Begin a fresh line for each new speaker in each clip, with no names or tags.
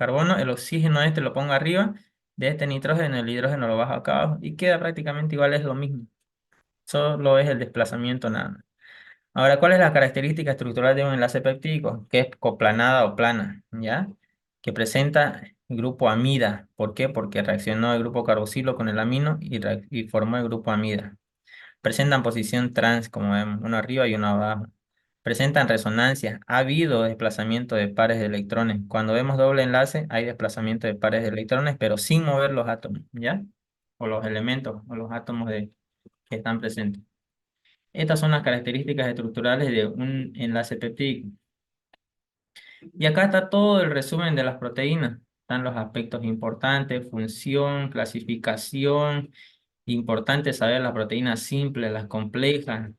carbono, el oxígeno este lo pongo arriba, de este nitrógeno, el hidrógeno lo bajo acá abajo y queda prácticamente igual, es lo mismo. Solo es el desplazamiento nada más. Ahora, ¿cuál es la característica estructural de un enlace peptídico? Que es coplanada o plana, ¿ya? Que presenta el grupo amida. ¿Por qué? Porque reaccionó el grupo carboxilo con el amino y formó el grupo amida. Presentan posición trans, como vemos, uno arriba y uno abajo. Presentan resonancia. Ha habido desplazamiento de pares de electrones. Cuando vemos doble enlace, hay desplazamiento de pares de electrones, pero sin mover los átomos, ¿ya? O los elementos, o los átomos que están presentes. Estas son las características estructurales de un enlace peptídico. Y acá está todo el resumen de las proteínas. Están los aspectos importantes, función, clasificación. Importante saber las proteínas simples, las complejas,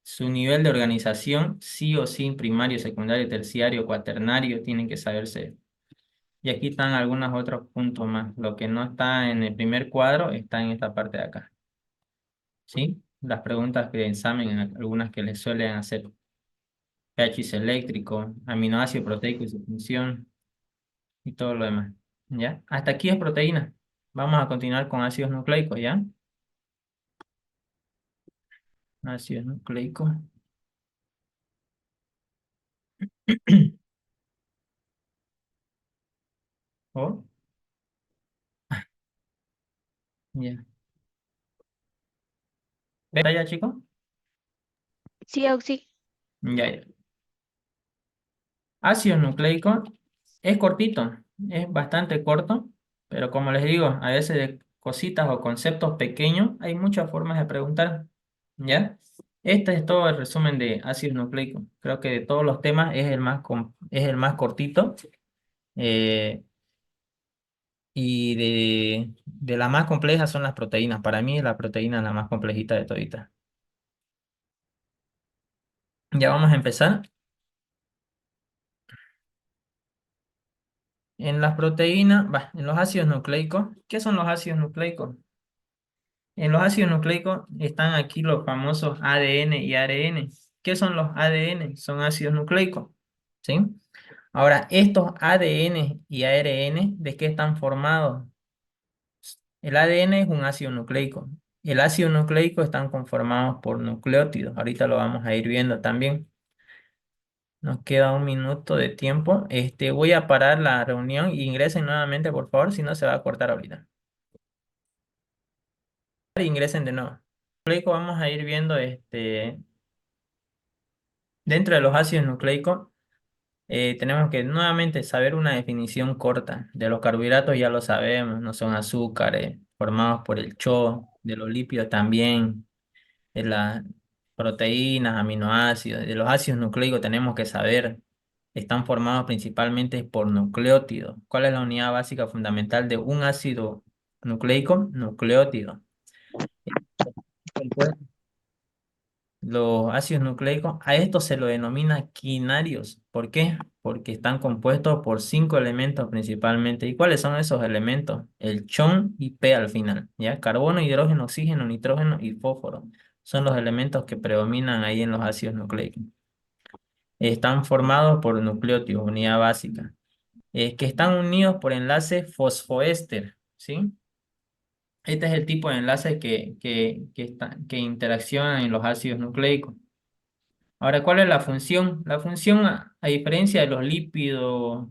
su nivel de organización, sí o sí, primario, secundario, terciario, cuaternario, tienen que saberse. Y aquí están algunos otros puntos más. Lo que no está en el primer cuadro está en esta parte de acá. ¿Sí? Las preguntas de examen, algunas que les suelen hacer. pH eléctrico, aminoácido proteico y su función y todo lo demás. ¿Ya? Hasta aquí es proteína. Vamos a continuar con ácidos nucleicos, ¿ya? Ácidos nucleicos. Oh, ya. ¿Ves ya, chicos?
Sí, Auxi.
Ya, ya. Ácidos nucleicos es cortito, es bastante corto, pero como les digo, a veces de cositas o conceptos pequeños hay muchas formas de preguntar, ¿ya? Este es todo el resumen de ácidos nucleicos. Creo que de todos los temas es es el más cortito, eh, y de las más complejas son las proteínas. Para mí la proteína es la más complejita de toditas. Ya vamos a empezar. En las proteínas, en los ácidos nucleicos, ¿qué son los ácidos nucleicos? En los ácidos nucleicos están aquí los famosos ADN y ARN. ¿Qué son los ADN? Son ácidos nucleicos, ¿sí? Ahora, estos ADN y ARN, ¿de qué están formados? El ADN es un ácido nucleico. El ácido nucleico están conformados por nucleótidos. Ahorita lo vamos a ir viendo también. Nos queda un minuto de tiempo. Voy a parar la reunión y ingresen nuevamente, por favor, si no se va a cortar ahorita. Ingresen de nuevo. Nucleico vamos a ir viendo dentro de los ácidos nucleicos. Tenemos que nuevamente saber una definición corta. De los carbohidratos ya lo sabemos, no son azúcares formados por el CHO, de los lípidos también, de las proteínas, aminoácidos, de los ácidos nucleicos tenemos que saber, están formados principalmente por nucleótidos. ¿Cuál es la unidad básica fundamental de un ácido nucleico? Nucleótido. Los ácidos nucleicos, a estos se lo denomina quinarios. ¿Por qué? Porque están compuestos por cinco elementos principalmente. ¿Y cuáles son esos elementos? El chon y P al final, ¿ya? Carbono, hidrógeno, oxígeno, nitrógeno y fósforo. Son los elementos que predominan ahí en los ácidos nucleicos. Están formados por nucleótidos, unidad básica, que están unidos por enlace fosfoéster, ¿sí? Este es el tipo de enlace que interaccionan en los ácidos nucleicos. Ahora, ¿cuál es la función? La función, a diferencia de los lípidos,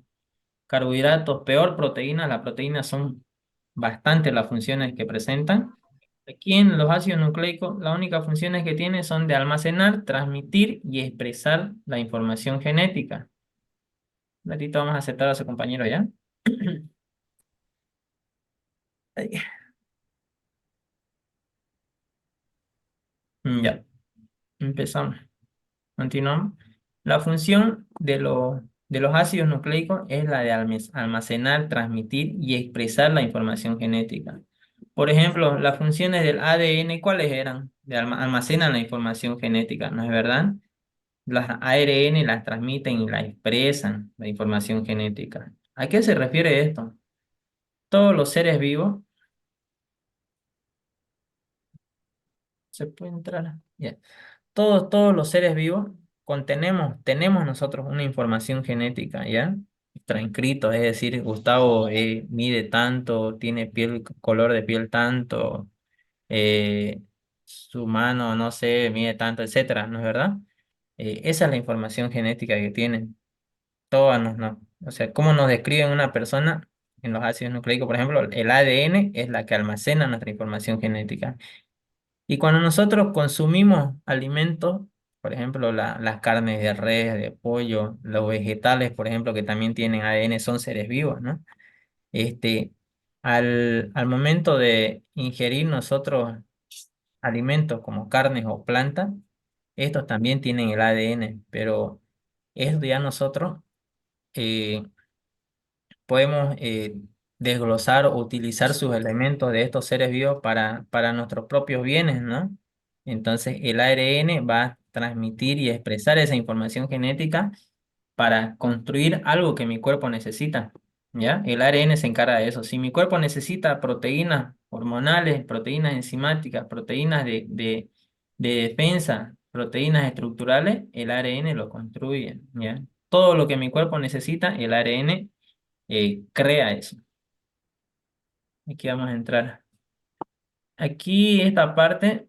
carbohidratos, peor proteínas, las proteínas son bastante las funciones que presentan. Aquí en los ácidos nucleicos, las únicas funciones que tienen son de almacenar, transmitir y expresar la información genética. Un ratito vamos a aceptar a su compañero ya. Ay, ya, empezamos. Continuamos. La función de los ácidos nucleicos es la de almacenar, transmitir y expresar la información genética. Por ejemplo, las funciones del ADN, ¿cuáles eran? Almacenan la información genética, ¿no es verdad? Las ARN las transmiten y la expresan, la información genética. ¿A qué se refiere esto? Todos los seres vivos, ¿se puede entrar? Ya. Todos los seres vivos tenemos nosotros una información genética, ¿ya? transcritos, es decir, Gustavo mide tanto, tiene color de piel tanto, eh, su mano, no sé, mide tanto, etcétera, ¿no es verdad? Esa es la información genética que tienen. Todas no. O sea, cómo nos describen una persona en los ácidos nucleicos, por ejemplo, el ADN es la que almacena nuestra información genética. Y cuando nosotros consumimos alimentos, por ejemplo, las carnes de res, de pollo, los vegetales, por ejemplo, que también tienen ADN, son seres vivos, ¿no? Este, al momento de ingerir nosotros alimentos como carnes o plantas, estos también tienen el ADN, pero esto ya nosotros eh, podemos desglosar o utilizar sus elementos de estos seres vivos para nuestros propios bienes, ¿no? Entonces, el ARN va a transmitir y expresar esa información genética para construir algo que mi cuerpo necesita, ¿ya? El ARN se encarga de eso. Si mi cuerpo necesita proteínas hormonales, proteínas enzimáticas, proteínas de defensa, proteínas estructurales, el ARN lo construye, ¿ya? Todo lo que mi cuerpo necesita, el ARN crea eso. Aquí vamos a entrar. Aquí esta parte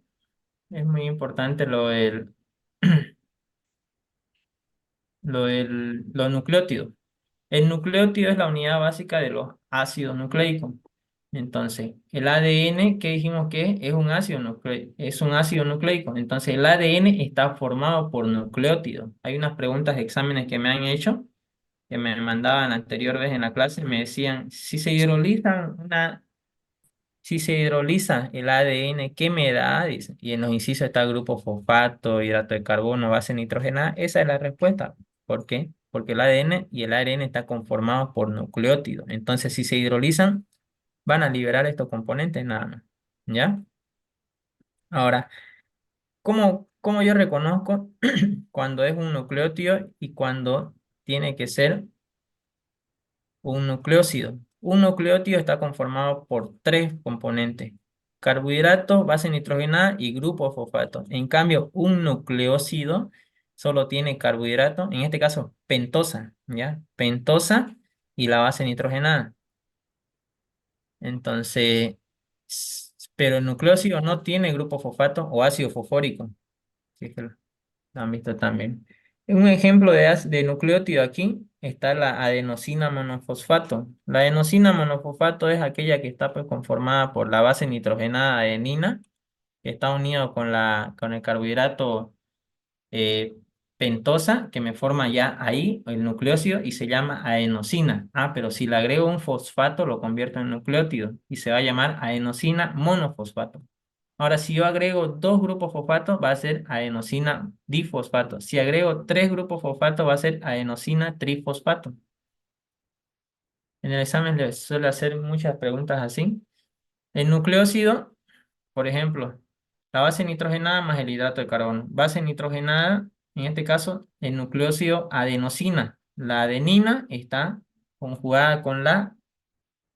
es muy importante los nucleótidos. El nucleótido es la unidad básica de los ácidos nucleicos. Entonces, el ADN, ¿qué dijimos que es un ácido nucleico? Es un ácido nucleico. Entonces, el ADN está formado por nucleótidos. Hay unas preguntas de exámenes que me han hecho, que me mandaban la anterior vez en la clase, me decían, si se hidroliza el ADN, ¿qué me da? Dice. Y en los incisos está el grupo fosfato, hidrato de carbono, base nitrogenada. Esa es la respuesta. ¿Por qué? Porque el ADN y el ARN están conformados por nucleótidos. Entonces, si se hidrolizan, van a liberar estos componentes nada más. ¿Ya? Ahora, ¿cómo yo reconozco cuando es un nucleótido y cuando tiene que ser un nucleócido? Un nucleótido está conformado por tres componentes: carbohidratos, base nitrogenada y grupo fosfato. En cambio, un nucleócido solo tiene carbohidrato, en este caso pentosa, ¿ya? Pentosa y la base nitrogenada. Entonces, pero el nucleócido no tiene grupo fosfato o ácido fosfórico. Si es que lo han visto también. Un ejemplo de nucleótido aquí está la adenosina monofosfato. La adenosina monofosfato es aquella que está pues, conformada por la base nitrogenada adenina, que está unido con el carbohidrato eh, pentosa, que me forma ya ahí el nucleócido y se llama adenosina. Ah, pero si le agrego un fosfato, lo convierto en nucleótido y se va a llamar adenosina monofosfato. Ahora, si yo agrego dos grupos fosfato, va a ser adenosina difosfato. Si agrego tres grupos fosfato, va a ser adenosina trifosfato. En el examen les suele hacer muchas preguntas así. El nucleócido, por ejemplo, la base nitrogenada más el hidrato de carbono. Base nitrogenada, en este caso, el nucleócido adenosina. La adenina está conjugada con la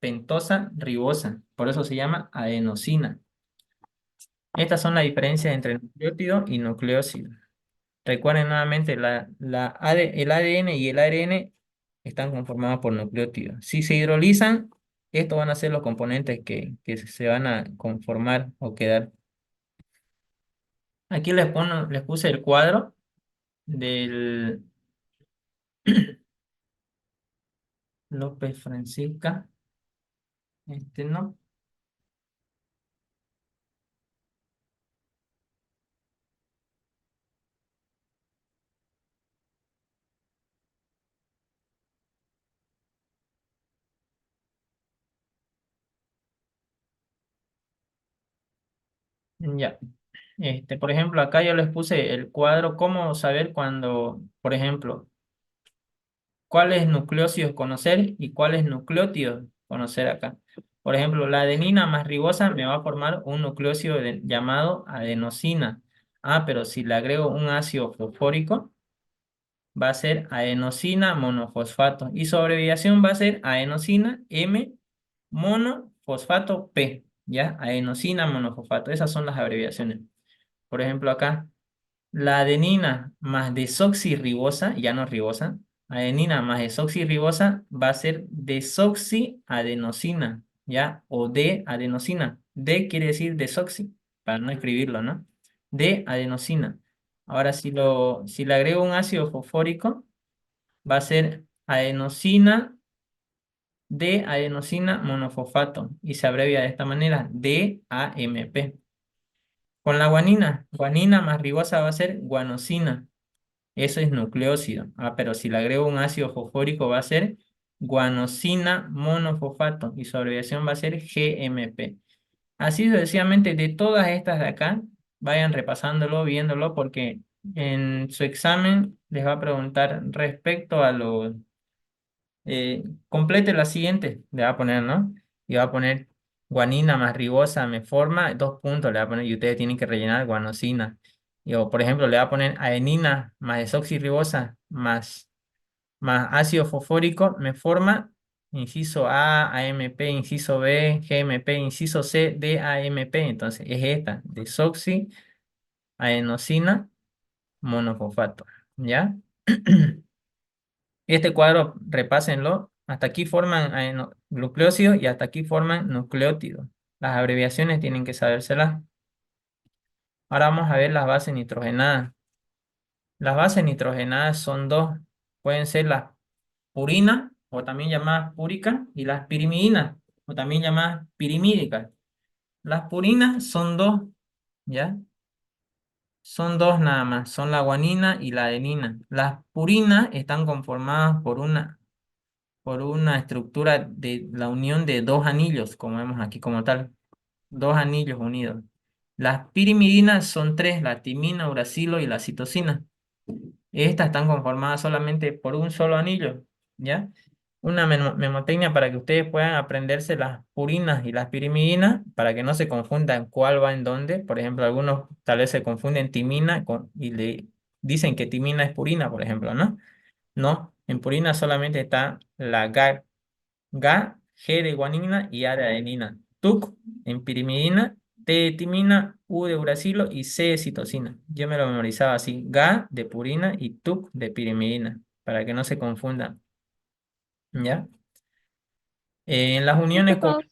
pentosa ribosa. Por eso se llama adenosina. Estas son las diferencias entre nucleótido y nucleócido. Recuerden nuevamente, el ADN y el ARN están conformados por nucleótidos. Si se hidrolizan, estos van a ser los componentes que se van a conformar o quedar. Aquí les puse el cuadro del López Francisca. No. Ya. Por ejemplo, acá yo les puse el cuadro, cómo saber cuando, por ejemplo, cuáles nucleócidos conocer y cuáles nucleótidos conocer acá. Por ejemplo, la adenina más ribosa me va a formar un nucleócido llamado adenosina. Ah, pero si le agrego un ácido fosfórico, va a ser adenosina monofosfato. Y su abreviación va a ser adenosina M monofosfato P. ¿Ya? Adenosina monofosfato. Esas son las abreviaciones. Por ejemplo, acá, la adenina más desoxirribosa, ya no ribosa, Adenina más desoxirribosa va a ser desoxiadenosina, ¿ya? O D-adenosina. D quiere decir desoxi, para no escribirlo, ¿no? D-adenosina. Ahora, si le agrego un ácido fosfórico, va a ser adenosina D-adenosina monofosfato y se abrevia de esta manera, DAMP. Con la guanina, guanina más ribosa va a ser guanosina. Eso es nucleósido. Pero si le agrego un ácido fosfórico va a ser guanosina monofosfato y su abreviación va a ser GMP. Así sucesivamente de todas estas de acá, vayan repasándolo, viéndolo, porque en su examen les va a preguntar respecto a los complete la siguiente, le va a poner, ¿no? Y va a poner guanina más ribosa me forma, 2 puntos le va a poner y ustedes tienen que rellenar guanosina. O, por ejemplo, le va a poner adenina más desoxirribosa más ácido fosfórico me forma, inciso A, AMP, inciso B, GMP, inciso C, DAMP. Entonces es esta, desoxiadenosina monofosfato, ¿ya? Este cuadro, repásenlo. Hasta aquí forman nucleócidos y hasta aquí forman nucleótidos. Las abreviaciones tienen que sabérselas. Ahora vamos a ver las bases nitrogenadas. Las bases nitrogenadas son dos. Pueden ser las purinas, o también llamadas púricas, y las pirimidinas, o también llamadas pirimídicas. Las purinas son dos, ¿ya? Son dos nada más. Son la guanina y la adenina. Las purinas están conformadas por una estructura de la unión de dos anillos, como vemos aquí como tal, dos anillos unidos. Las pirimidinas son tres, la timina, uracilo y la citosina. Estas están conformadas solamente por un solo anillo, ¿ya? Una memotecnia para que ustedes puedan aprenderse las purinas y las pirimidinas, para que no se confundan cuál va en dónde. Por ejemplo, algunos tal vez se confunden timina y le dicen que timina es purina, por ejemplo, ¿no? No, en purina solamente está la G de guanina y A de adenina. TUC en pirimidina, T de timina, U de uracilo y C de citosina. Yo me lo memorizaba así, Ga de purina y TUC de pirimidina, para que no se confundan, ¿ya? En las uniones,
Disculpa,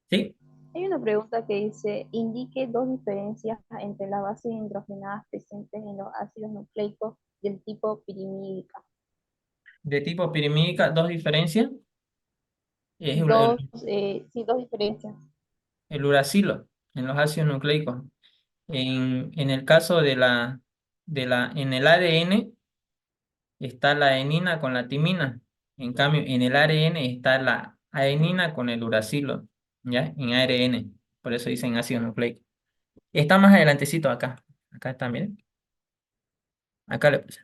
¿sí?
hay una pregunta que dice, indique dos diferencias entre las bases hidrogenadas presentes en los ácidos nucleicos del tipo pirimídica.
De tipo pirimídica, dos diferencias. Es
Dos, sí, dos diferencias.
el uracilo en los ácidos nucleicos. En el caso en el ADN, está la adenina con la timina. En cambio, en el ARN está la adenina con el uracilo, ¿ya? En ARN. Por eso dicen ácido nucleico. Está más adelantecito acá. Acá está, miren. Acá le puse.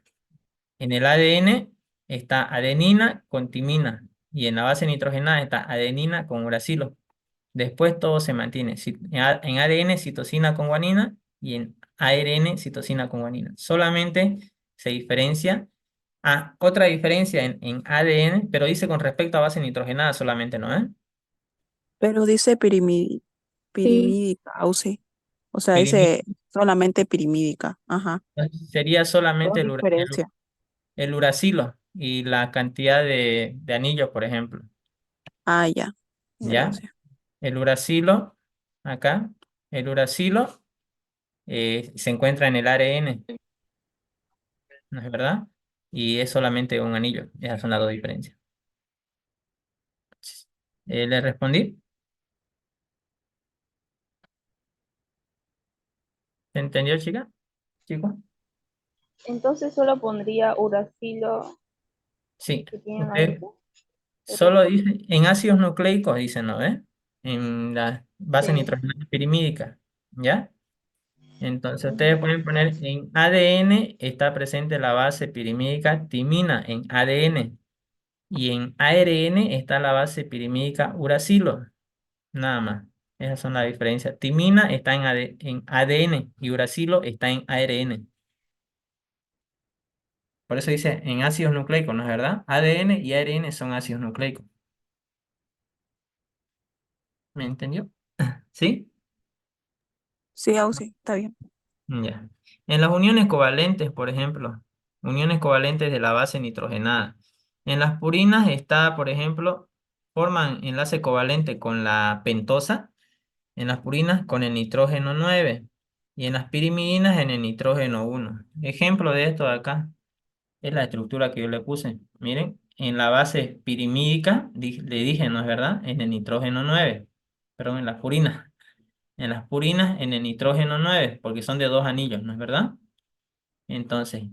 En el ADN está adenina con timina. Y en la base nitrogenada está adenina con uracilo. Después todo se mantiene. En ADN, citosina con guanina. Y en ARN, citosina con guanina. Solamente se diferencia. Otra diferencia en ADN, pero dice con respecto a base nitrogenada solamente, ¿no?
Pero dice
Sí.
pirimídica, o sí. O sea,
Pirimi-
dice solamente pirimídica. Ajá.
Sería solamente
Dos diferencias.
el uracilo y la cantidad de anillos, por ejemplo.
Ah, ya.
¿Ya?
Gracias.
El uracilo, acá, el uracilo se encuentra en el ARN, ¿no es verdad? Y es solamente un anillo. Esas son las dos diferencias. ¿Le respondí? ¿Se entendió, chica? ¿Chico?
Entonces solo pondría uracilo
Sí.
que tiene un
Usted
anillo, el
solo
resto.
dice, en ácidos nucleicos, dice, ¿no? En la base
Sí.
nitrogenada pirimídica, ¿ya? Entonces ustedes
Ujú.
pueden poner en ADN está presente la base pirimídica timina en ADN y en ARN está la base pirimídica uracilo, nada más. Esas son las diferencias. Timina está en ADN y uracilo está en ARN. Por eso dice en ácidos nucleicos, ¿no es verdad? ADN y ARN son ácidos nucleicos. ¿Me entendió? ¿Sí?
Sí, sí, está bien.
Ya. En las uniones covalentes, por ejemplo, uniones covalentes de la base nitrogenada. En las purinas está, por ejemplo, forman enlace covalente con la pentosa, en las purinas con el nitrógeno 9 y en las pirimidinas en el nitrógeno 1. Ejemplo de esto de acá es la estructura que yo le puse. Miren, en la base pirimídica, le dije, ¿no es verdad? En el nitrógeno 9, perdón, en las purinas. En las purinas en el nitrógeno 9, porque son de dos anillos, ¿no es verdad? Entonces,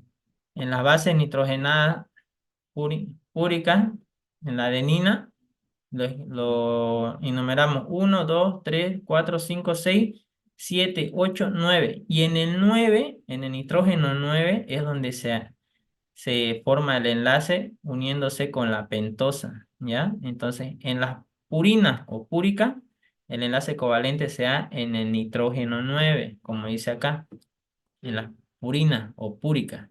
en las bases nitrogenadas púricas, en la adenina, lo enumeramos 1, 2, 3, 4, 5, 6, 7, 8, 9. Y en el 9, en el nitrógeno 9, es donde se forma el enlace uniéndose con la pentosa, ¿ya? Entonces, en las purinas o púricas, el enlace covalente se da en el nitrógeno 9, como dice acá, en las purinas o púricas.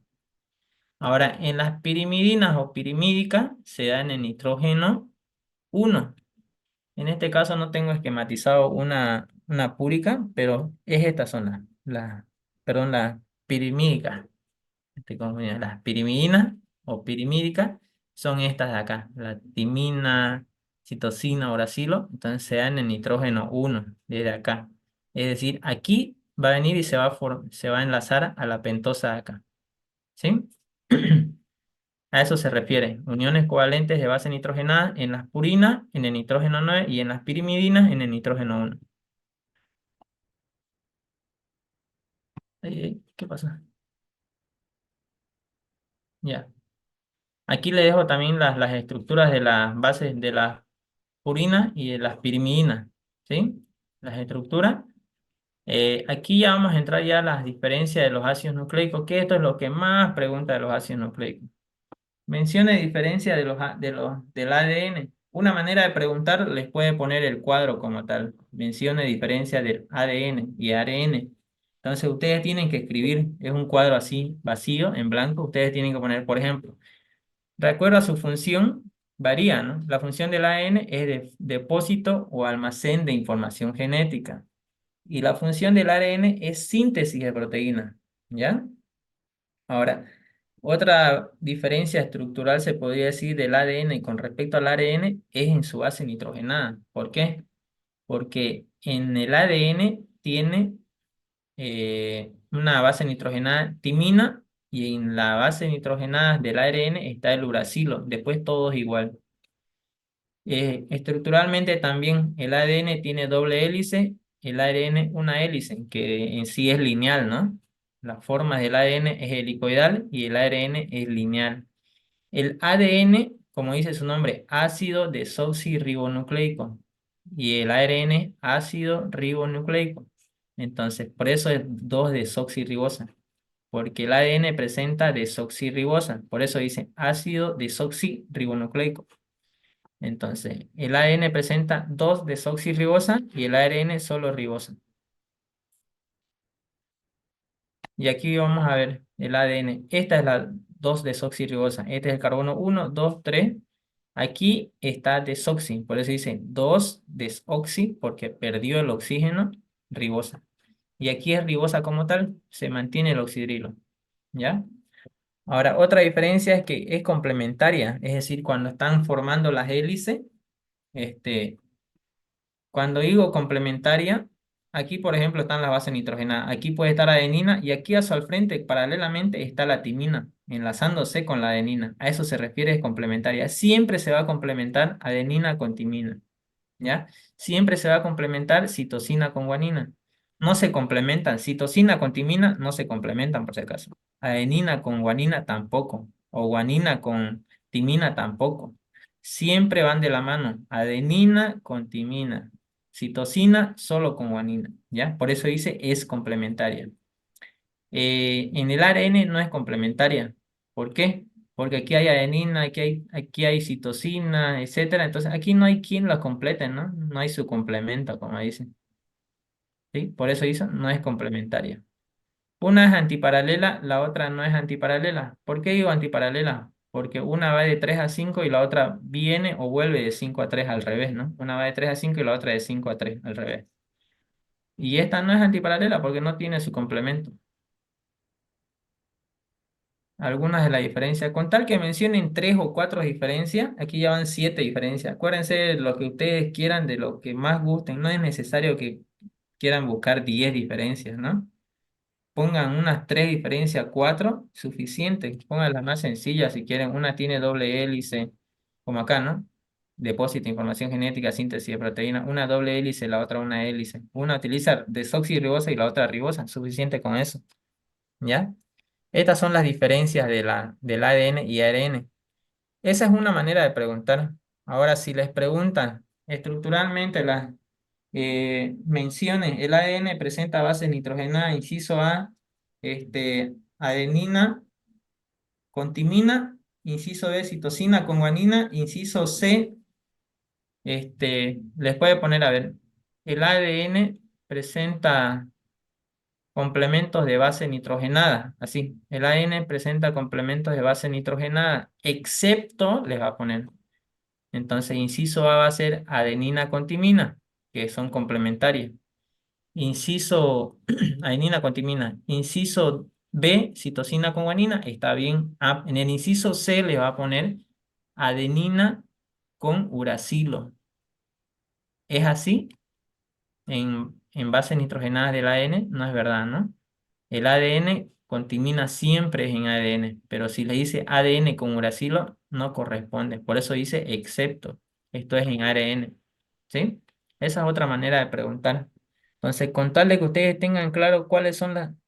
Ahora, en las pirimidinas o pirimídicas se da en el nitrógeno 1. En este caso no tengo esquematizado una púrica, pero es esta zona, perdón, la pirimídica. Estoy confundiendo. Las pirimidinas o pirimídicas son estas de acá, la timina, citosina, uracilo, entonces se da en el nitrógeno 1 desde acá. Es decir, aquí va a venir y se va a enlazar a la pentosa de acá. ¿Sí? A eso se refiere. Uniones covalentes de base nitrogenada en las purinas, en el nitrógeno 9 y en las pirimidinas, en el nitrógeno 1. ¿Qué pasa? Ya. Aquí le dejo también las estructuras de las bases de las purinas y de las pirimidinas. ¿Sí? Las estructuras. Aquí ya vamos a entrar ya a las diferencias de los ácidos nucleicos, que esto es lo que más pregunta de los ácidos nucleicos. Mencione diferencia del ADN. Una manera de preguntar les puede poner el cuadro como tal. Mencione diferencia del ADN y ARN. Entonces ustedes tienen que escribir, es un cuadro así vacío, en blanco. Ustedes tienen que poner, por ejemplo, de acuerdo a su función, varía, ¿no? La función del ADN es de depósito o almacén de información genética. Y la función del ARN es síntesis de proteína. ¿Ya? Ahora, otra diferencia estructural se podría decir del ADN con respecto al ARN es en su base nitrogenada. ¿Por qué? Porque en el ADN tiene una base nitrogenada timina y en la base nitrogenada del ARN está el uracilo. Después todo es igual. Estructuralmente también el ADN tiene doble hélice, el ARN una hélice, que en sí es lineal, ¿no? La forma del ADN es helicoidal y el ARN es lineal. El ADN, como dice su nombre, ácido desoxirribonucleico y el ARN ácido ribonucleico. Entonces, por eso es 2-desoxirribosa, porque el ADN presenta desoxirribosa, por eso dice ácido desoxirribonucleico. Entonces, el ADN presenta 2-desoxirribosa y el ARN solo ribosa. Y aquí vamos a ver el ADN. Esta es la 2-desoxirribosa. Este es el carbono 1, 2, 3. Aquí está desoxi, por eso dice 2-desoxi, porque perdió el oxígeno, ribosa. Y aquí es ribosa como tal, se mantiene el oxidrilo. ¿Ya? Ahora, otra diferencia es que es complementaria, es decir, cuando están formando las hélices, este, cuando digo complementaria, aquí por ejemplo están las bases nitrogenadas, aquí puede estar adenina y aquí a su al frente paralelamente está la timina, enlazándose con la adenina. A eso se refiere complementaria. Siempre se va a complementar adenina con timina. ¿Ya? Siempre se va a complementar citosina con guanina. No se complementan, citosina con timina no se complementan por si acaso. Adenina con guanina tampoco, o guanina con timina tampoco. Siempre van de la mano, adenina con timina, citosina solo con guanina, ¿ya? Por eso dice es complementaria. En el ARN no es complementaria. ¿Por qué? Porque aquí hay adenina, aquí hay citosina, etcétera. Entonces aquí no hay quien la complete, ¿no? No hay su complemento, como dicen. ¿Sí? Por eso dice no es complementaria. Una es antiparalela, la otra no es antiparalela. ¿Por qué digo antiparalela? Porque una va de 3 a 5 y la otra viene o vuelve de 5 a 3 al revés, ¿no? Una va de 3 a 5 y la otra de 5 a 3 al revés. Y esta no es antiparalela porque no tiene su complemento. algunas de las diferencias. Con tal que mencionen 3 o 4 diferencias, aquí ya van 7 diferencias. Acuérdense de lo que ustedes quieran, de lo que más gusten. No es necesario que quieran buscar 10 diferencias, ¿no? Pongan unas 3 diferencias, 4, suficiente. Pongan las más sencillas si quieren. Una tiene doble hélice, como acá, ¿no? Depósito de información genética, síntesis de proteína. Una doble hélice, la otra una hélice. Una utiliza desoxirribosa y la otra ribosa. Suficiente con eso, ¿ya? Estas son las diferencias del ADN y ARN. Esa es una manera de preguntar. Ahora, si les preguntan estructuralmente las menciones, el ADN presenta base nitrogenada, inciso A, adenina con timina, inciso B, citosina con guanina, inciso C, les puede poner, a ver, el ADN presenta complementos de base nitrogenada, así, el ADN presenta complementos de base nitrogenada, excepto, les va a poner. Entonces, inciso A va a ser adenina con timina, que son complementarias. Inciso adenina con timina. Inciso B, citosina con guanina, está bien. Ah, en el inciso C le va a poner adenina con uracilo. ¿Es así? En bases nitrogenadas del ADN, no es verdad, ¿no? El ADN con timina siempre es en ADN, pero si le dice ADN con uracilo, no corresponde. Por eso dice excepto. Esto es en ARN. ¿Sí? Esa es otra manera de preguntar. Entonces, con tal de que ustedes tengan claro cuáles son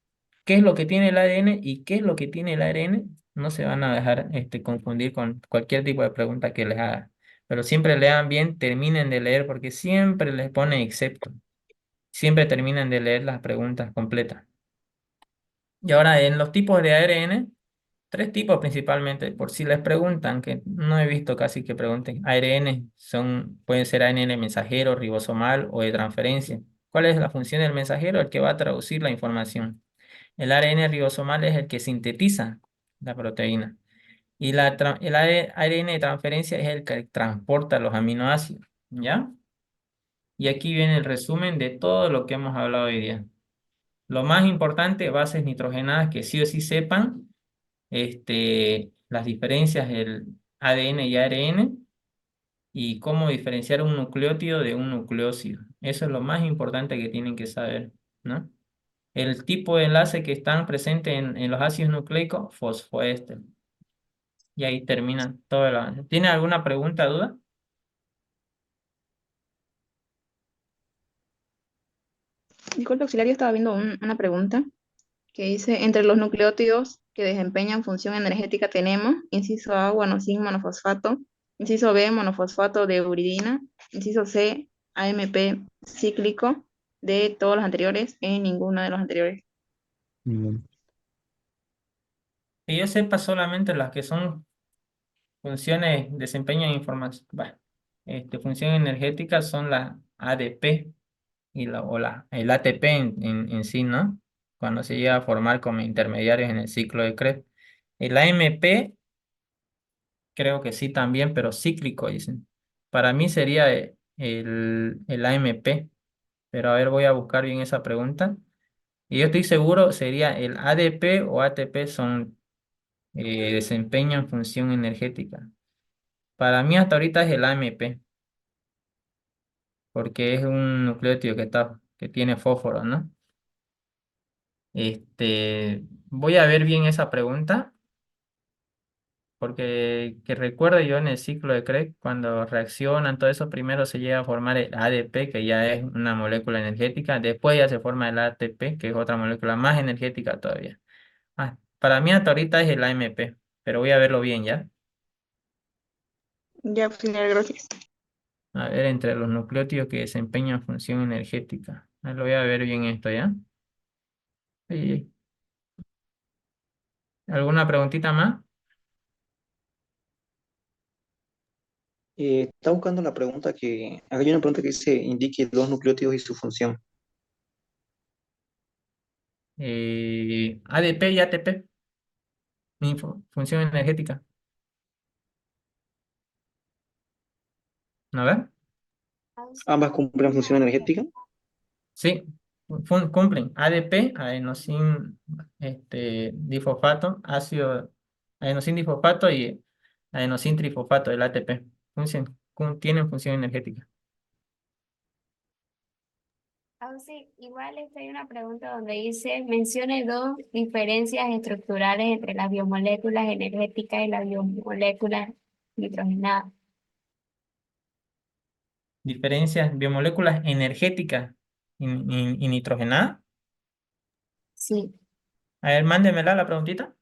qué es lo que tiene el ADN y qué es lo que tiene el ARN, no se van a dejar confundir con cualquier tipo de pregunta que les haga. Pero siempre lean bien, terminen de leer, porque siempre les pone excepto. Siempre terminen de leer las preguntas completas. Y ahora en los tipos de ARN, 3 tipos principalmente, por si les preguntan, que no he visto casi que pregunten, ARN pueden ser ARN mensajero, ribosomal o de transferencia. ¿Cuál es la función del mensajero? El que va a traducir la información. El ARN ribosomal es el que sintetiza la proteína. Y el ARN de transferencia es el que transporta los aminoácidos. ¿Ya? Y aquí viene el resumen de todo lo que hemos hablado hoy día. Lo más importante, bases nitrogenadas que sí o sí sepan las diferencias del ADN y ARN y cómo diferenciar un nucleótido de un nucleósido. Eso es lo más importante que tienen que saber, ¿no? El tipo de enlace que están presentes en los ácidos nucleicos, fosfoéster. Y ahí termina todo el avance. ¿Tiene alguna pregunta, duda?
Disculpe, auxiliario, estaba viendo una pregunta que dice, entre los nucleótidos que desempeñan función energética tenemos, inciso A, guanosin monofosfato, inciso B, monofosfato de uridina, inciso C, AMP cíclico, de todos los anteriores, en ninguno de los anteriores.
Que yo sepa solamente las que son funciones, desempeñan información, función energética son las ADP el ATP en sí, ¿no? Cuando se llega a formar como intermediarios en el ciclo de Krebs. El AMP creo que sí también, pero cíclico, dicen. Para mí sería el AMP, pero a ver, voy a buscar bien esa pregunta. Y yo estoy seguro sería el ADP o ATP desempeñan función energética. Para mí hasta ahorita es el AMP, porque es un nucleótido que tiene fósforo, ¿no? Voy a ver bien esa pregunta, porque que recuerdo yo en el ciclo de Krebs, cuando reaccionan todo eso, primero se llega a formar el ADP, que ya es una molécula energética, después ya se forma el ATP, que es otra molécula más energética todavía. Para mí hasta ahorita es el AMP, pero voy a verlo bien ya.
Ya, auxiliario, gracias.
A ver, entre los nucleótidos que desempeñan función energética. Lo voy a ver bien esto ya. Sí. ¿Alguna preguntita más?
Está buscando la pregunta acá hay una pregunta que dice, indique dos nucleótidos y su función.
ADP y ATP, función energética. ¿No ver?
Ambas cumplen función energética.
Sí, cumplen ADP, adenosin difosfato, ácido Adenosin difosfato y adenosin trifosfato, el ATP. Tienen función energética.
Sí, igual hay una pregunta donde dice, mencione dos diferencias estructurales entre las biomoléculas energéticas y las biomoléculas nitrogenadas.
Diferencias biomoléculas energéticas y nitrogenadas.
Sí.
A ver, mándemela la preguntita.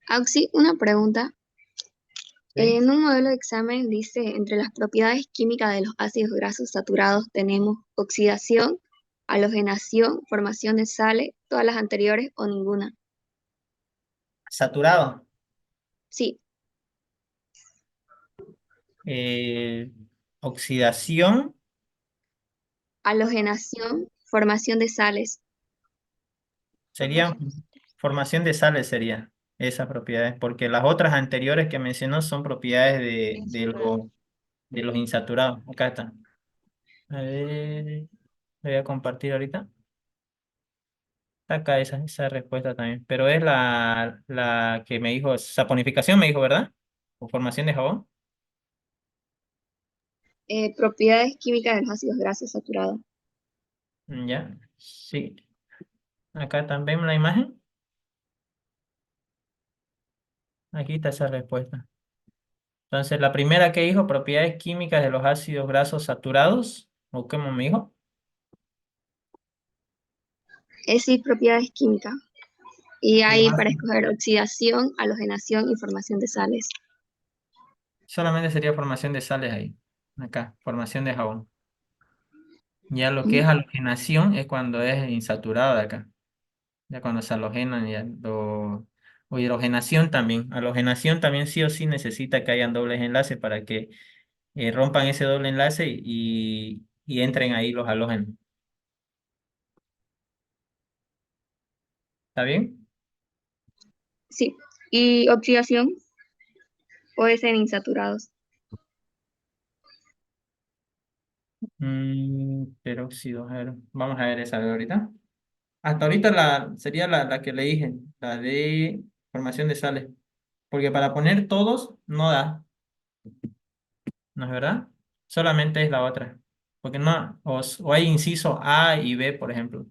Auxi, una pregunta.
Sí.
En un modelo de examen dice, entre las propiedades químicas de los ácidos grasos saturados tenemos oxidación, halogenación, formación de sales, todas las anteriores o ninguna.
Saturado.
Sí,
eh, Oxidación
halogenación, formación de sales.
sería formación de sales sería esas propiedades, porque las otras anteriores que mencionó son propiedades de los insaturados. Acá está. A ver, voy a compartir ahorita. Está acá esa respuesta también, pero es la que me dijo, saponificación me dijo, ¿verdad? O formación de jabón.
Propiedades químicas de los ácidos grasos saturados.
Ya, sí. Acá también la imagen. Aquí está esa respuesta. Entonces, la primera que dijo, propiedades químicas de los ácidos grasos saturados, o como me dijo,
Es decir, propiedades químicas. Y
de los
hay para
ácidos.
escoger oxidación, halogenación y formación de sales.
Solamente sería formación de sales ahí. Acá, formación de jabón. Ya lo que
Mm.
es halogenación es cuando es insaturado de acá. Ya cuando se halogenan, o hidrogenación también. Halogenación también sí o sí necesita que hayan dobles enlaces para que rompan ese doble enlace y entren ahí los halógenos. ¿Está bien?
Sí. Y oxidación puede ser insaturados.
Peróxido, a ver, vamos a ver esa de ahorita. Hasta ahorita sería la que le dije, la de formación de sales. Porque para poner todos no da, ¿no es verdad? Solamente es la otra. Porque no, o hay inciso A y B, por ejemplo.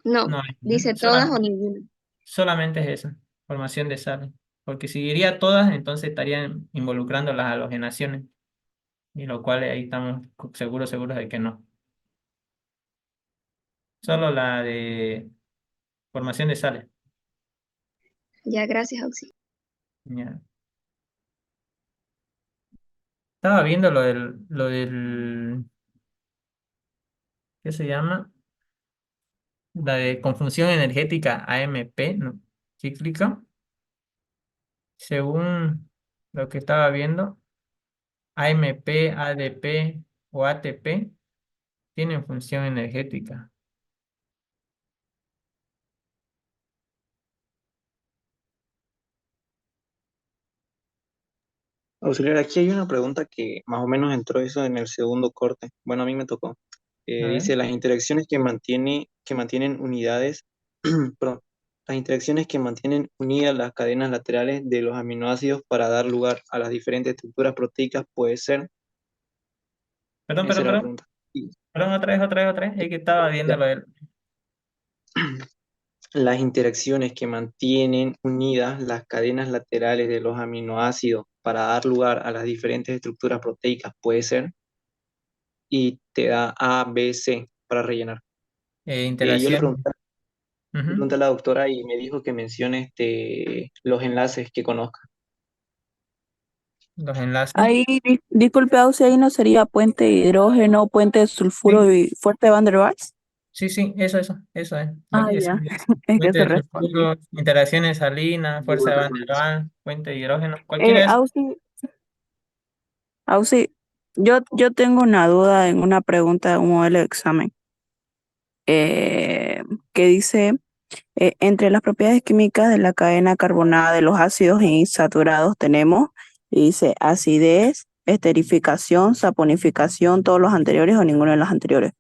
No,
No hay, ¿no?
dice todas o ninguna.
Solamente es esa, formación de sales. Porque si diría todas, entonces estarían involucrando las halogenaciones. Y lo cual ahí estamos seguros de que no. Solo la de formación de sales.
Ya, gracias, Auxi.
Ya. Estaba viendo lo del, ¿qué se llama? La de confunción energética AMP, ¿no? Cíclica. Según lo que estaba viendo, AMP, ADP o ATP tienen función energética.
Auxiliar, aquí hay una pregunta que más o menos entró eso en el segundo corte. Bueno, a mí me tocó.
A ver.
Dice las interacciones que mantienen unidades, perdón, las interacciones que mantienen unidas las cadenas laterales de los aminoácidos para dar lugar a las diferentes estructuras proteicas puede ser.
Perdón,
Esa
perdón,
era la
perdón.
pregunta. Y
Perdón, otra vez. Es que estaba viendo
ya.
lo del...
Las interacciones que mantienen unidas las cadenas laterales de los aminoácidos para dar lugar a las diferentes estructuras proteicas puede ser. Y te da A, B, C para rellenar. Yo
interacción.
le
Ujú.
pregunté a la doctora y me dijo que mencione los enlaces que conozca.
Los enlaces.
Ahí, disculpe, Auxi, ahí no sería puente de hidrógeno, puente de sulfuro
Sí.
y fuerte de Van der Waals.
Sí, sí, eso es.
Ah,
Es
ya. Es que
fuente
se
de
respondió.
sulfuro, interacciones salinas, fuerza de Van der Waals, fuente de hidrógeno, cualquiera de esas.
Auxi, Auxi, yo tengo una duda en una pregunta de un modelo de examen que dice, entre las propiedades químicas de la cadena carbonada de los ácidos insaturados tenemos, y dice acidez, esterificación, saponificación, todos los anteriores o ninguno de los anteriores.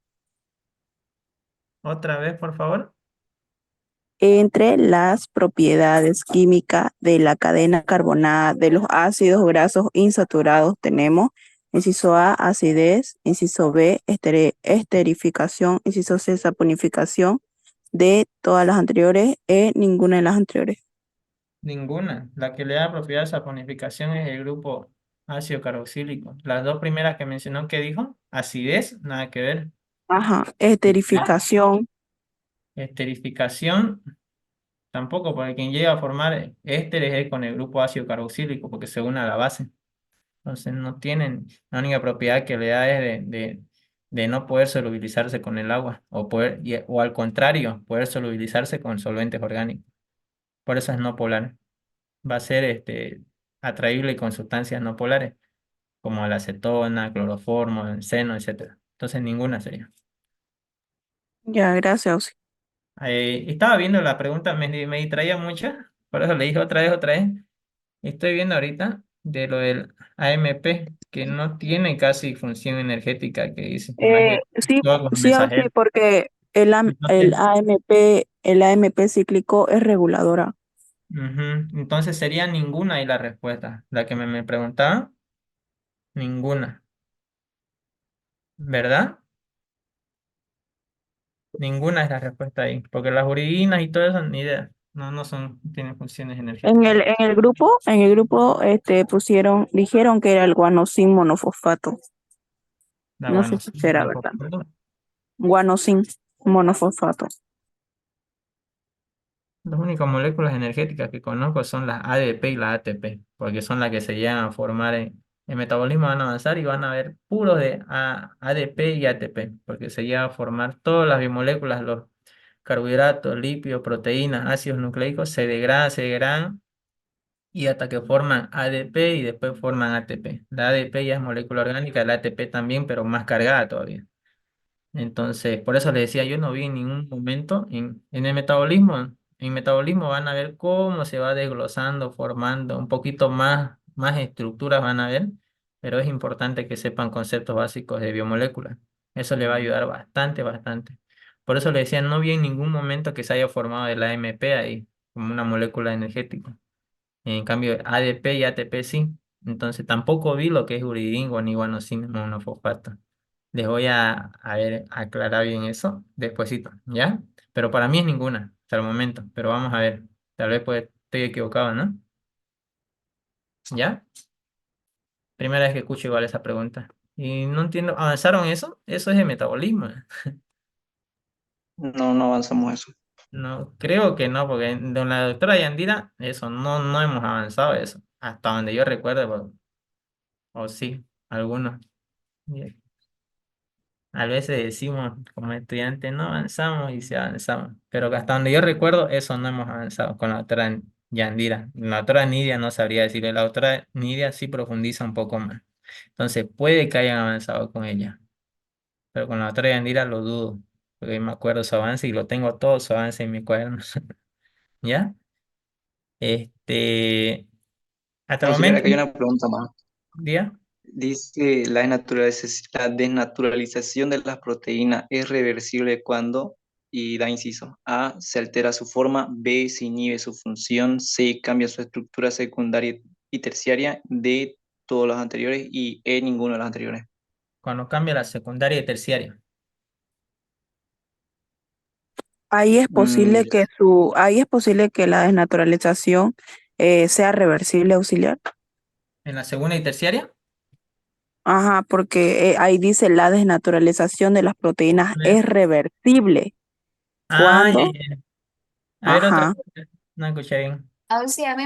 Otra vez, por favor.
Entre las propiedades químicas de la cadena carbonada de los ácidos grasos insaturados tenemos inciso A, acidez, inciso B, esterificación, inciso C, saponificación, D, todas las anteriores, E, ninguna de las anteriores.
Ninguna. La que le da propiedad de saponificación es el grupo ácido carboxílico. Las dos primeras que mencionó, ¿qué dijo? Acidez, nada que ver.
Ajá, esterificación,
Esterificación, tampoco, porque quien llega a formar ésteres es con el grupo ácido carboxílico, porque se une a la base. Entonces no tienen, la única propiedad que le da es de no poder solubilizarse con el agua, o al contrario, poder solubilizarse con solventes orgánicos. Por eso es no polar. Va a ser atraíble con sustancias no polares, como la acetona, cloroformo, benceno, etcétera. Entonces ninguna sería.
ya, gracias.
Estaba viendo la pregunta, me distraía mucho, por eso le dije otra vez. Estoy viendo ahorita de lo del AMP, que no tiene casi función energética, que dice, más bien
Sí,
todo como
sí, Auxi,
mensajero.
porque
Entonces,
el AMP cíclico es reguladora.
entonces sería ninguna y la respuesta. La que me preguntaba, ninguna, ¿verdad? Ninguna es la respuesta ahí, porque las urinas y todo eso, ni idea. No, no son, no tienen funciones energéticas.
En el grupo, dijeron que era el guanosin monofosfato.
La
No sé si
guanosina,
será verdad. Guanosin monofosfato.
Las únicas moléculas energéticas que conozco son las ADP y las ATP, porque son las que se llegan a formar en metabolismo, van a avanzar y van a haber puros de ADP y ATP, porque se llegan a formar todas las bimoléculas, los carbohidratos, lípidos, proteínas, ácidos nucleicos, se degradan y hasta que forman ADP y después forman ATP. La ADP ya es molécula orgánica, la ATP también, pero más cargada todavía. Entonces, por eso les decía, yo no vi en ningún momento en metabolismo van a ver cómo se va desglosando, formando un poquito más estructuras van a ver, pero es importante que sepan conceptos básicos de biomoléculas. Eso le va a ayudar bastante, bastante. Por eso le decía, no vi en ningún momento que se haya formado el AMP ahí, como una molécula energética. En cambio, ADP y ATP sí. Entonces, tampoco vi lo que es uridingo ni guanosina monofosfato. Les voy a ver, aclarar bien eso despuesito, ¿ya? Pero para mí es ninguna, hasta el momento. Pero vamos a ver, tal vez pues, estoy equivocado, ¿no? ¿Ya? Primera vez que escucho igual esa pregunta. Y no entiendo, ¿avanzaron eso? Eso es de metabolismo.
No, no avanzamos eso.
No, creo que no, porque con la doctora Yandira, eso, no hemos avanzado eso. Hasta donde yo recuerdo, o sí, algunos. A veces decimos como estudiantes no avanzamos y sí avanzamos, pero hasta donde yo recuerdo eso no hemos avanzado con la doctora Yandira. La doctora Nidia no sabría decirle, la doctora Nidia sí profundiza un poco más. Entonces puede que hayan avanzado con ella, pero con la doctora Yandira lo dudo, porque me acuerdo su avance y lo tengo todo su avance en mi cuaderno. ¿Ya? Este, hasta el
Auxiliar,
momento,
acá hay una pregunta más.
¿ya?
Dice, la desnaturalización de las proteínas es reversible cuando, y da inciso, A, se altera su forma, B, se inhibe su función, C, cambia su estructura secundaria y terciaria, D, todos los anteriores y E, ninguno de los anteriores.
Cuando cambia la secundaria y terciaria.
Mm,
Ahí es posible que la desnaturalización sea reversible, auxiliar.
En la segunda y terciaria.
Ajá, porque ahí dice la desnaturalización de las proteínas es reversible.
Ah, ya,
¿Cuándo?
ya. A ver otra
Ajá.
vez. No escuché bien.
Aún sí, a mí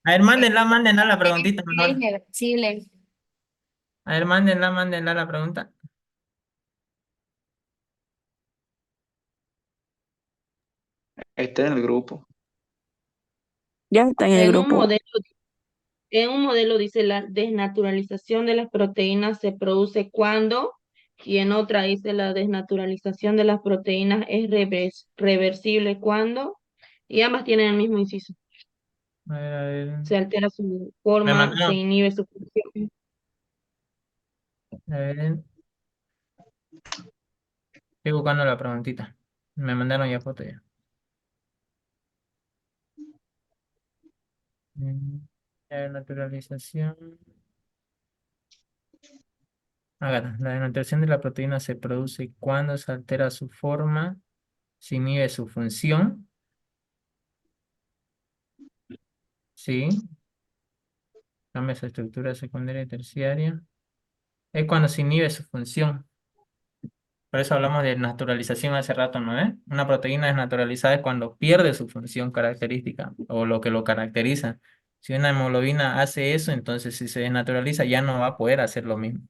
A ver, mándenla la preguntita
es
mejor.
irreversible.
A ver, mándenla la pregunta.
Está en el grupo.
Ya está en el
En un
grupo.
modelo, en un modelo dice la desnaturalización de las proteínas se produce cuando, y en otra dice la desnaturalización de las proteínas es reversible cuando, y ambas tienen el mismo inciso.
A ver, a ver.
Se altera su
Me
forma, se
mandaron,
inhibe su función.
a ver, estoy buscando la preguntita. Me mandaron ya foto ya. Mm, a ver, naturalización. Acá está. La desnaturación de la proteína se produce cuando se altera su forma, se inhibe su función, ¿sí? Cambia su estructura secundaria y terciaria. Es cuando se inhibe su función. Por eso hablamos de naturalización hace rato, ¿no es? Una proteína desnaturalizada es cuando pierde su función característica o lo que lo caracteriza. Si una hemoglobina hace eso, entonces si se desnaturaliza ya no va a poder hacer lo mismo.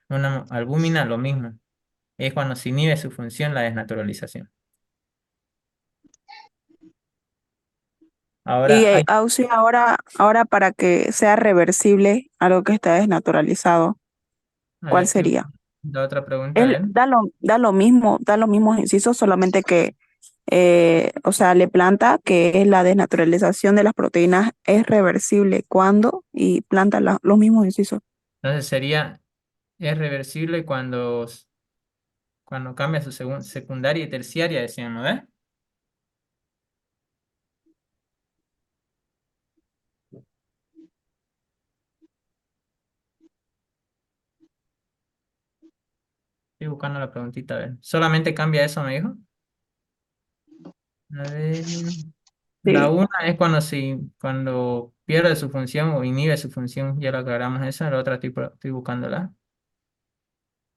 Una albúmina lo mismo. Es cuando se inhibe su función la desnaturalización.
Y
Ahora hay,
Auxi, ahora para que sea reversible algo que está desnaturalizado,
a ver,
¿cuál sería?
la otra pregunta, a ver.
Da lo mismo, da los mismos incisos, solamente que, o sea, le planta que es la desnaturalización de las proteínas es reversible cuando y planta los mismos incisos.
Entonces sería, es reversible cuando cambia su secundaria y terciaria, decíamos, ¿no? Estoy buscando la preguntita, a ver. ¿Solamente cambia eso, me dijo? A ver. La
Sí.
una es cuando pierde su función o inhibe su función, ya lo aclaramos esa. La otra estoy buscándola.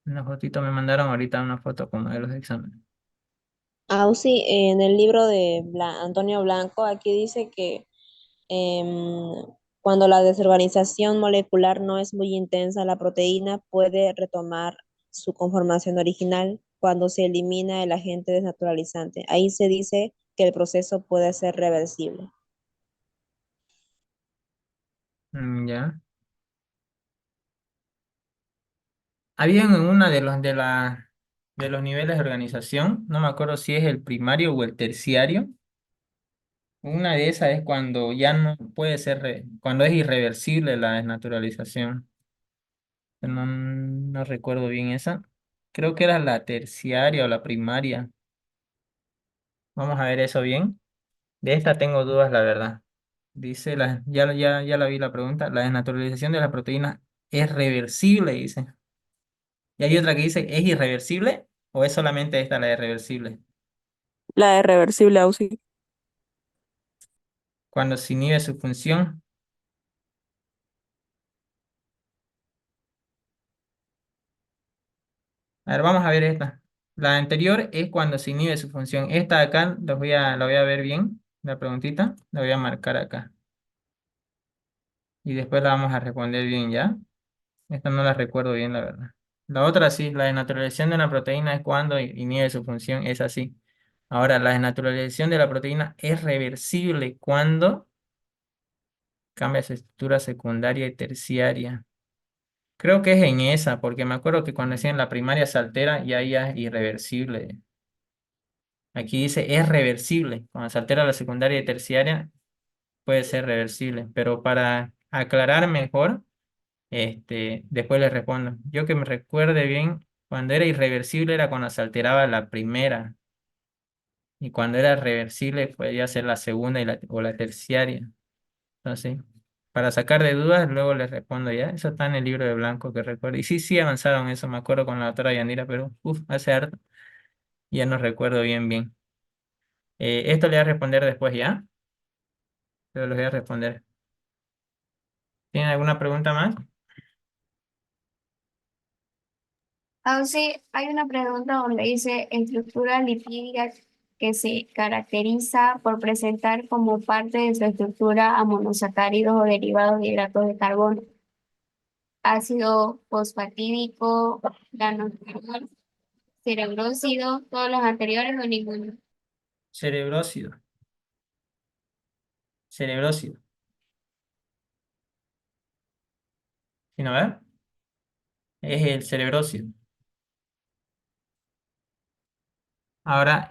Una fotito me mandaron ahorita una foto como de los exámenes.
Sí, en el libro de Antonio Blanco, aquí dice que em, cuando la desorganización molecular no es muy intensa, la proteína puede retomar su conformación original cuando se elimina el agente desnaturalizante. Ahí se dice que el proceso puede ser reversible.
Ya. Había en una de los niveles de organización, no me acuerdo si es el primario o el terciario. Una de esas es cuando ya no puede ser, cuando es irreversible la desnaturalización. No, no recuerdo bien esa. Creo que era la terciaria o la primaria. Vamos a ver eso bien. De esta tengo dudas, la verdad. Dice, ya la vi la pregunta. La desnaturalización de la proteína es reversible, dice. Y hay otra que dice, ¿es irreversible? ¿O es solamente esta la de reversible?
La de reversible, Auxi.
Cuando se inhibe su función. A ver, vamos a ver esta. La anterior es cuando se inhibe su función. Esta de acá la voy a ver bien, la preguntita. La voy a marcar acá. Y después la vamos a responder bien, ¿ya? Esta no la recuerdo bien, la verdad. La otra sí, la desnaturalización de una proteína es cuando inhibe su función, es así. Ahora, la desnaturalización de la proteína es reversible cuando cambia su estructura secundaria y terciaria. Creo que es en esa, porque me acuerdo que cuando decían la primaria se altera y ahí ya es irreversible. Aquí dice es reversible. Cuando se altera la secundaria y terciaria puede ser reversible. Pero para aclarar mejor, después les respondo. Yo que me recuerde bien, cuando era irreversible era cuando se alteraba la primera. Y cuando era reversible podía ser la segunda o la terciaria. Entonces, para sacar de dudas, luego les respondo ya. Eso está en el libro de Blanco que recuerdo. Y sí, sí avanzaron eso, me acuerdo con la doctora Yanira, pero hace harto. Ya no recuerdo bien. Esto le voy a responder después ya, pero les voy a responder. ¿Tienen alguna pregunta más?
Sí, hay una pregunta donde dice estructura lipídica que se caracteriza por presentar como parte de su estructura a monosacáridos o derivados de hidratos de carbono, ácido fosfatídico, cerebrócido, todos los anteriores o ninguno.
Cerebrócido. cerebrócido. ¿Sí, no ver? Es el cerebrócido. Ahora,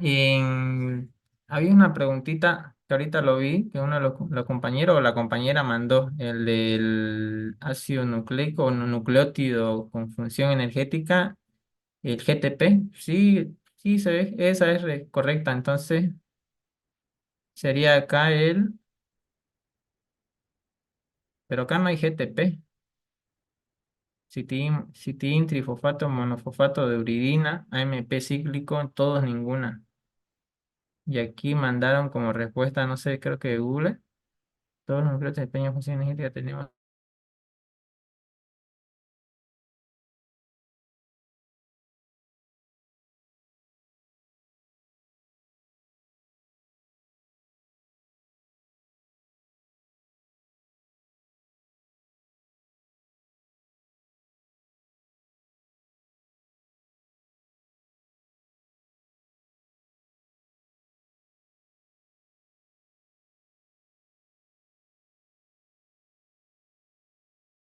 había una preguntita que ahorita lo vi, que uno de los compañeros o la compañera mandó, el del ácido nucleico o nucleótido con función energética, el GTP. Sí, sí, se ve, esa es correcta. Entonces, sería acá pero acá no hay GTP. Citín, trifosfato, monofosfato de uridina, AMP cíclico, todos ninguna. Y aquí mandaron como respuesta, no sé, creo que Google. Todos los núcleos de pequeña función energética tenemos